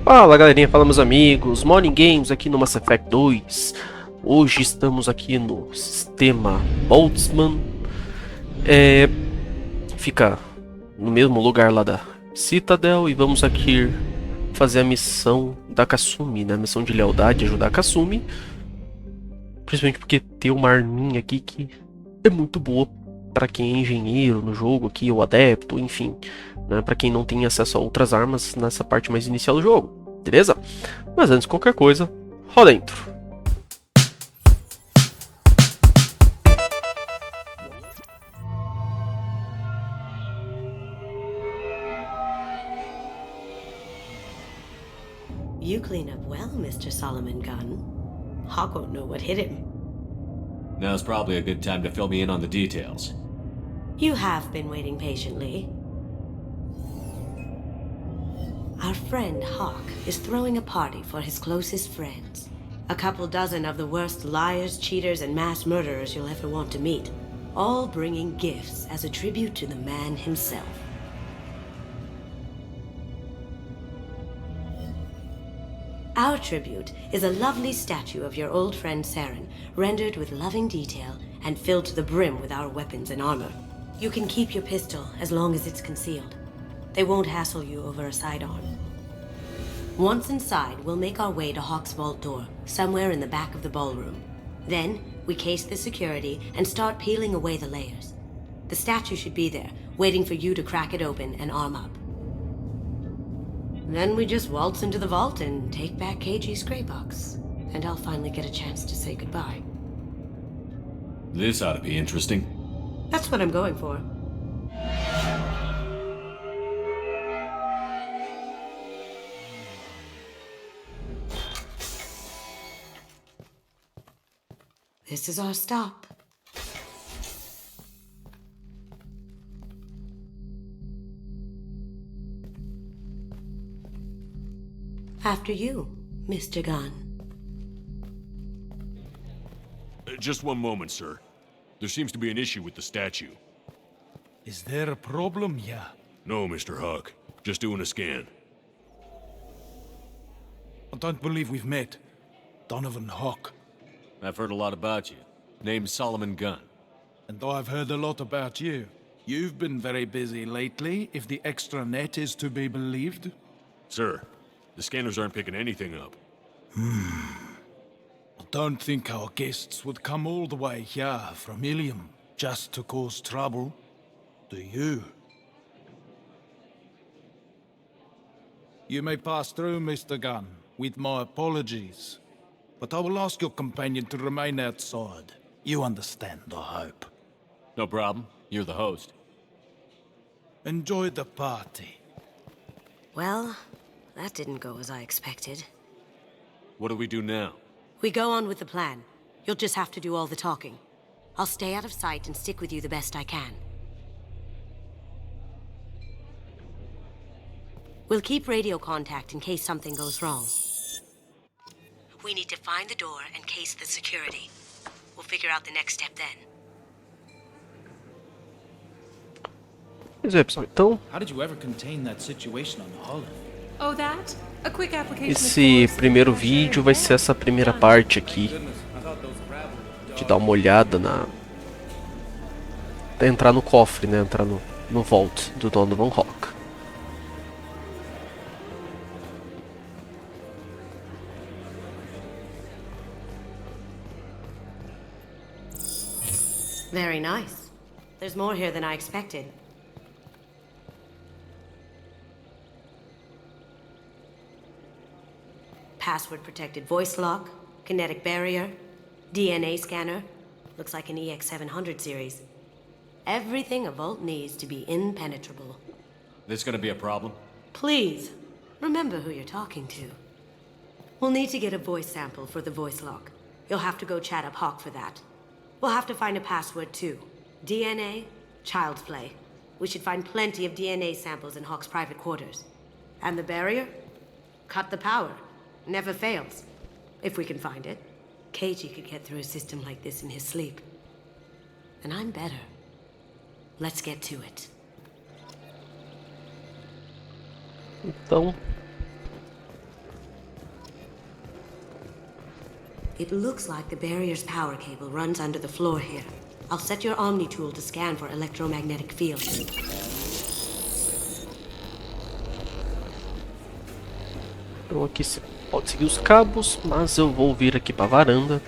Fala galerinha, fala meus amigos, Molin Games aqui no Mass Effect 2. Hoje estamos aqui no sistema Boltzmann. Fica no mesmo lugar lá da Citadel e vamos aqui fazer a missão da Kasumi, né? A missão de lealdade, ajudar a Kasumi. Principalmente porque tem uma arminha aqui que é muito boa para quem é engenheiro no jogo aqui, ou adepto, enfim, né? Para quem não tem acesso a outras armas nessa parte mais inicial do jogo. Beleza? Mas antes de qualquer coisa, roda a intro. You clean up well, Mr. Solomon Gunn. Hawk won't know what hit him. Now's probably a good time to fill me in on the details. You have been waiting patiently. Our friend Hawk is throwing a party for his closest friends. A couple dozen of the worst liars, cheaters, and mass murderers you'll ever want to meet. All bringing gifts as a tribute to the man himself. Our tribute is a lovely statue of your old friend Saren, rendered with loving detail and filled to the brim with our weapons and armor. You can keep your pistol as long as it's concealed. They won't hassle you over a sidearm. Once inside, we'll make our way to Hawk's vault door, somewhere in the back of the ballroom. Then, we case the security and start peeling away the layers. The statue should be there, waiting for you to crack it open and arm up. Then we just waltz into the vault and take back KG's gray box. And I'll finally get a chance to say goodbye. This ought to be interesting. That's what I'm going for. This is our stop. After you, Mr. Gunn. Just one moment, sir. There seems to be an issue with the statue. Is there a problem here? No, Mr. Huck. Just doing a scan. I don't believe we've met. Donovan Hawk. I've heard a lot about you. Name's Solomon Gunn. And I've heard a lot about you. You've been very busy lately, if the extranet is to be believed. Sir, the scanners aren't picking anything up. I don't think our guests would come all the way here from Ilium just to cause trouble. Do you? You may pass through, Mr. Gunn, with my apologies. But I will ask your companion to remain outside. You understand, I hope. No problem. You're the host. Enjoy the party. Well, that didn't go as I expected. What do we do now? We go on with the plan. You'll just have to do all the talking. I'll stay out of sight and stick with you the best I can. We'll keep radio contact in case something goes wrong. We need to find the door and case the security. We'll figure out the next step then. Pois é, pessoal, então How did you ever contain that situation on the Holland? Oh, that? A quick application of esse force primeiro and vídeo vai ser essa primeira parte aqui, de dar uma olhada na... entrar no cofre, né, entrar no vault do Donovan Hawk. Very nice. There's more here than I expected. Password-protected voice lock, kinetic barrier, DNA scanner. Looks like an EX700 series. Everything a vault needs to be impenetrable. This gonna be a problem? Please, remember who you're talking to. We'll need to get a voice sample for the voice lock. You'll have to go chat up Hawk for that. We'll have to find a password too. DNA, child's play. We should find plenty of DNA samples in Hawk's private quarters. And the barrier? Cut the power. Never fails. If we can find it. KG could get through a system like this in his sleep. And I'm better. Let's get to it. Então, It looks like the barrier's power cable runs under the floor here. I'll set your Omni tool to scan for electromagnetic fields. Então aqui você pode seguir os cabos, mas eu vou vir aqui para a varanda.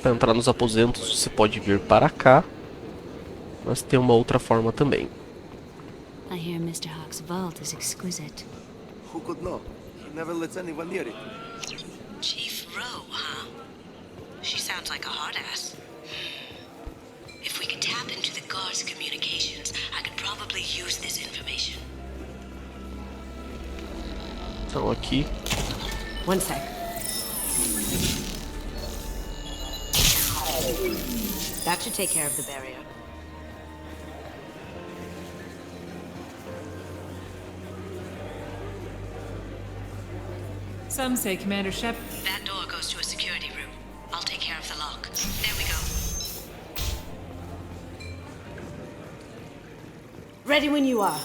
Para entrar nos aposentos você pode vir para cá, mas tem uma outra forma também. I hear Mr. Hawk's vault is exquisite. Who could know? He never lets anyone near it. Chief Rowe, huh? She sounds like a hard ass. If we could tap into the guard's communications, I could probably use this information. Então aqui. One sec. That should take care of the barrier. Some say Commander Sheperd. That door goes to a security room. I'll take care of the lock. There we go. Ready when you are.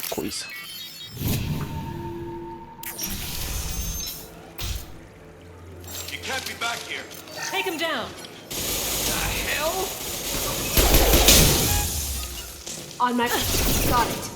Coisa. You can't be back here. Take him down. On my... Got it.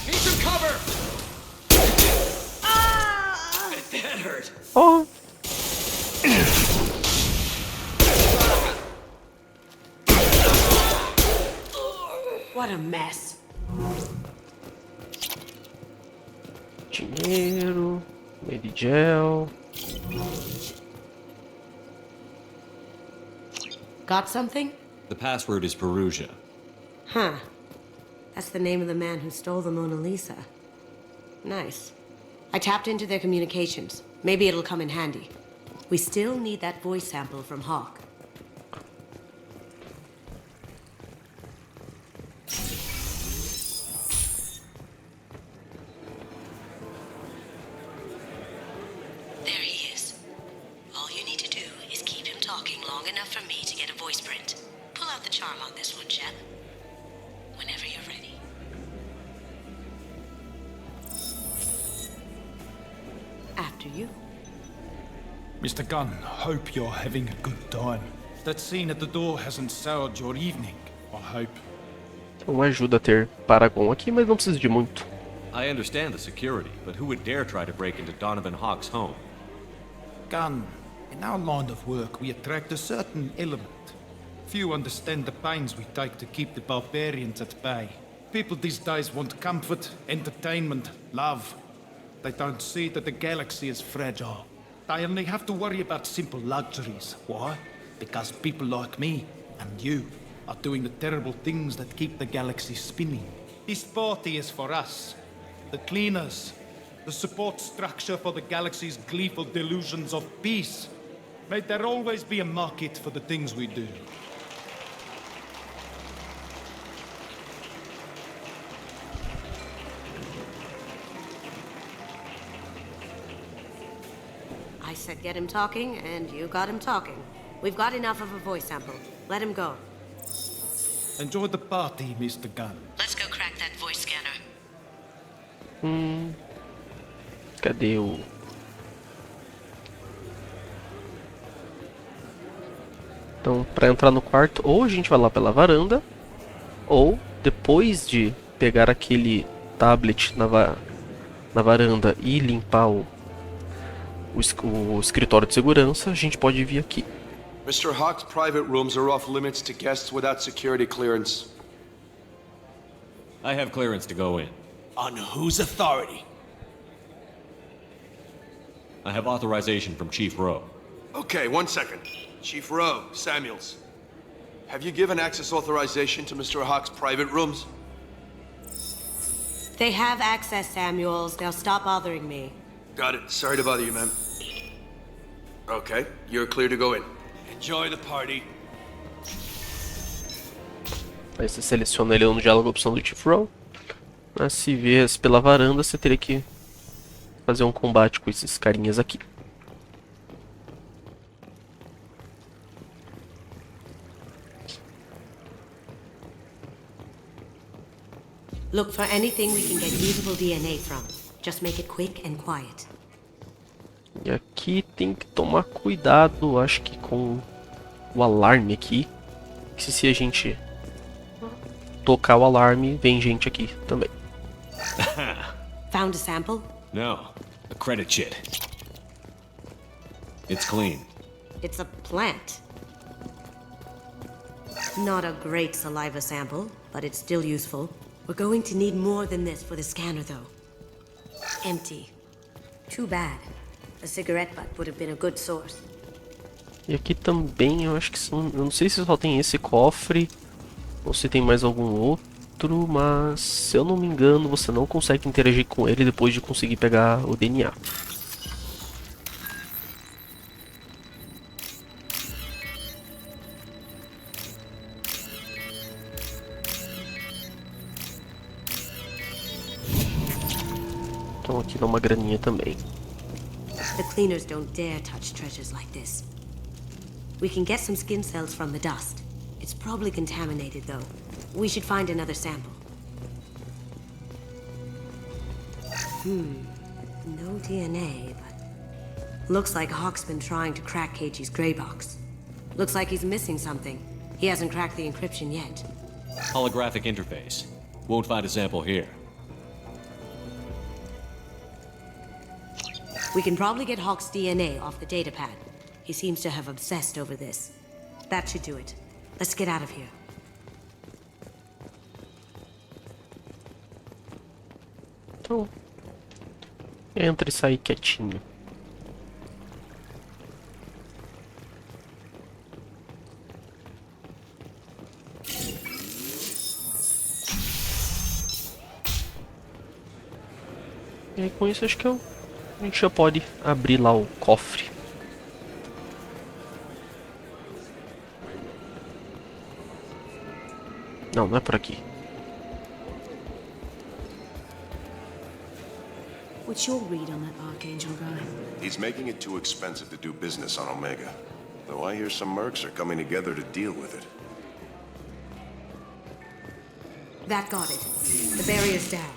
Need some cover! That hurt. Oh! What a mess. Dinheiro, Molin G. Got something? The password is Perugia. Huh. That's the name of the man who stole the Mona Lisa. Nice. I tapped into their communications. Maybe it'll come in handy. We still need that voice sample from Hawk. There he is. All you need to do is keep him talking long enough for me to get a voice print. Pull out the charm on this one, Shep. Whenever you're ready. After you. Mr. Gunn, hope you're having a good time. That scene at the door hasn't soured your evening, I hope. Então ajuda a ter Paragon aqui, mas não precisa de muito. I understand the security, but who would dare try to break into Donovan Hawk's home? Gunn, in our line of work, we attract a certain element. Few understand the pains we take to keep the barbarians at bay. People these days want comfort, entertainment, love. They don't see that the galaxy is fragile. They only have to worry about simple luxuries. Why? Because people like me and you are doing the terrible things that keep the galaxy spinning. This party is for us, the cleaners, the support structure for the galaxy's gleeful delusions of peace. May there always be a market for the things we do. I said get him talking, and you got him talking. We've got enough of a voice sample. Let him go. Enjoy the party, Mr. Gunn. Let's go crack that voice scanner. Cadê o... Então, para entrar no quarto, ou a gente vai lá pela varanda, ou depois de pegar aquele tablet na varanda e limpar o escritório de segurança, a gente pode vir aqui. Mr. Hawk's private rooms are off limits to guests without security clearance. I have clearance to go in. On whose authority? I have authorization from Chief Rowe. Okay, 1 second. Chief Rowe, Samuels. Have you given access authorization to Mr. Hawk's private rooms? They have access, Samuels. Now stop bothering me. Got it. Sorry to bother you, ma'am. Okay, you're clear to go in. Enjoy the party. Aí você seleciona ele no diálogo a opção do Chief Rowe. Se viesse pela varanda, você teria que fazer um combate com esses carinhas aqui. Look for anything we can get usable DNA from. Just make it quick and quiet. E aqui tem que tomar cuidado, acho que com o alarme aqui. Que se a gente tocar o alarme, vem gente aqui também. Found a sample? No, a credit chit. It's clean. It's a plant. Not a great saliva sample, but it's still useful. We're going to need more than this for the scanner, though. Empty. Too bad. A cigarette butt would have been a good source. E aqui também, eu acho que são... Eu não sei se só tem esse cofre ou se tem mais algum outro, mas se eu não me engano, você não consegue interagir com ele depois de conseguir pegar o DNA. Então aqui dá uma graninha também. The cleaners don't dare touch treasures like this. We can get some skin cells from the dust. It's probably contaminated, though. We should find another sample. No DNA, but... Looks like Hawk's been trying to crack Keiichi's gray box. Looks like he's missing something. He hasn't cracked the encryption yet. Holographic interface. Won't find a sample here. We can probably get Hawk's DNA off the datapad. He seems to have obsessed over this. That should do it. Let's get out of here. Então, entra e sai quietinho. E aí com isso acho que a gente já pode abrir lá o cofre. Não, não é por aqui. What's your read on that Archangel guy? He's making it too expensive to do business on Omega. Though I hear some mercs are coming together to deal with it. That got it. The barrier's down.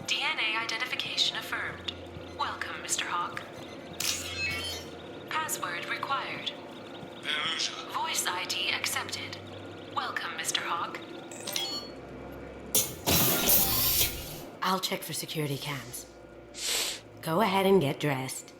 DNA identification affirmed. Welcome, Mr. Hawk. Password required. Voice ID accepted. Welcome, Mr. Hawk. I'll check for security cams. Go ahead and get dressed.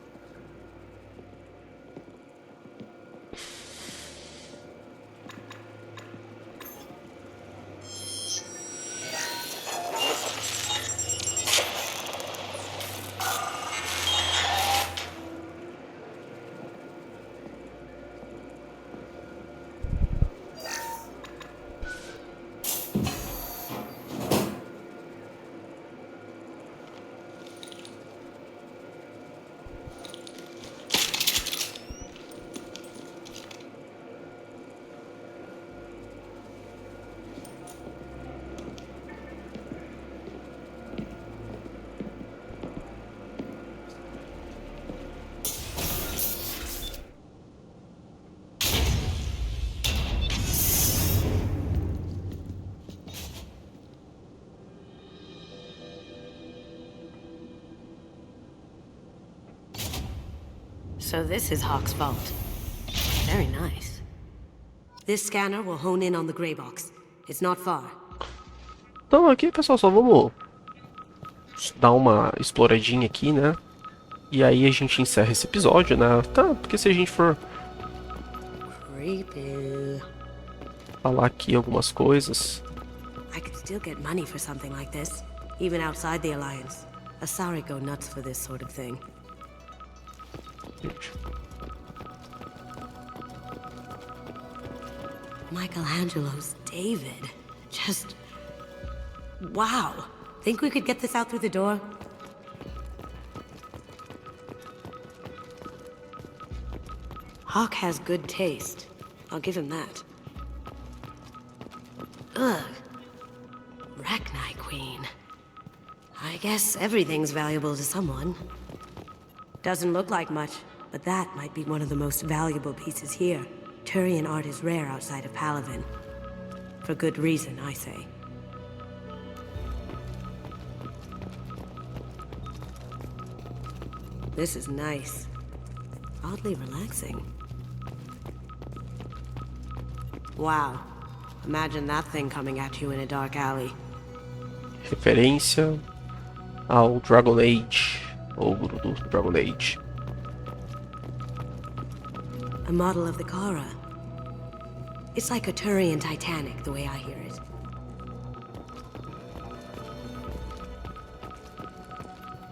So this is Hawk's vault. Very nice. This scanner will hone in on the gray box. It's not far. Então aqui, pessoal, só vamos dar uma exploradinha aqui, né? E aí a gente encerra esse episódio, né? Tá, porque se a gente for Creepy. falar aqui algumas coisas... I could still get money for something like this, even outside the Alliance. Asari go nuts for this sort of thing. Michelangelo's David. Just... wow. Think we could get this out through the door? Hawk has good taste. I'll give him that. Ugh. Rachni Queen. I guess everything's valuable to someone. Doesn't look like much, but that might be one of the most valuable pieces here. Turian art is rare outside of Palaven. For good reason, I say. This is nice. Oddly relaxing. Wow. Imagine that thing coming at you in a dark alley. Referência ao Dragon Age, ogro do Dragon Age. A model of the Kara. It's like a Turian Titanic, the way I hear it.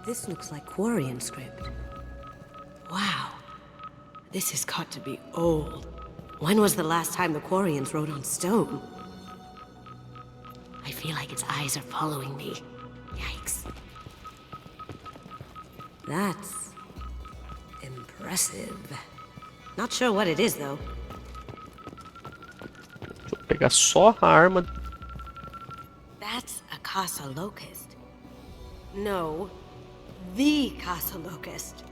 This looks like Quarian script. Wow. This has got to be old. When was the last time the Quarians wrote on stone? I feel like its eyes are following me. Yikes. That's impressive. Not sure what it is, though. Deixa eu pegar só a arma. That's a Casa Locust. No, the Casa Locust.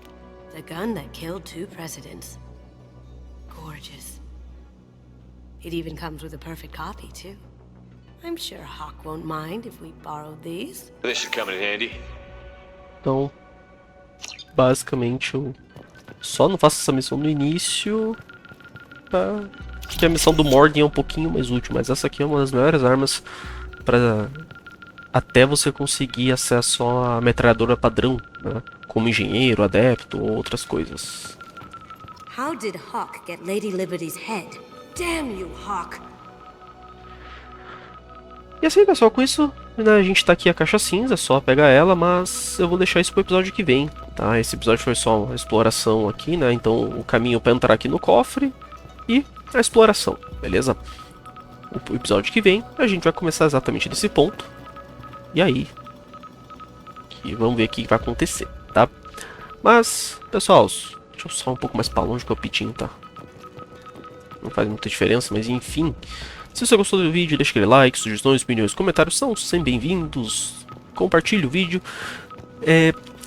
The gun that killed 2 presidents. Gorgeous. It even comes with a perfect copy, too. I'm sure Hawk won't mind if we borrowed these. This should come in handy. Então, basicamente, eu só não faço essa missão no início. Porque a missão do Morgan é um pouquinho mais útil, mas essa aqui é uma das melhores armas para até você conseguir acesso à metralhadora padrão, né? Como engenheiro, adepto ou outras coisas. How did Hawk get Lady Liberty's head? Damn you, Hawk! E assim, pessoal, com isso, né, a gente tá aqui a caixa cinza, é só pegar ela, mas eu vou deixar isso pro episódio que vem, tá? Esse episódio foi só uma exploração aqui, né? Então o caminho para entrar aqui no cofre e a exploração, beleza? O episódio que vem a gente vai começar exatamente desse ponto. E aí, vamos ver o que vai acontecer, tá? Mas, pessoal, deixa eu só um pouco mais pra longe que o pitinho tá. Não faz muita diferença, mas enfim. Se você gostou do vídeo, deixa aquele like, sugestões, opiniões, comentários são sempre bem-vindos. Compartilhe o vídeo.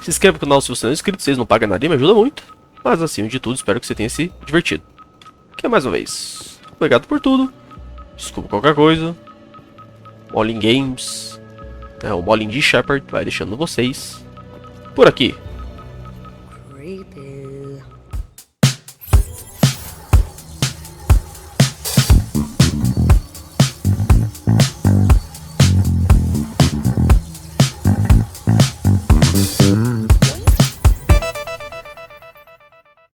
Se inscreva no canal se você não é inscrito, vocês não pagam nada e me ajuda muito. Mas acima de tudo, espero que você tenha se divertido. Que mais uma vez, obrigado por tudo. Desculpa qualquer coisa. Molin Games, o Molin G Sheperd vai deixando vocês por aqui. Creepy.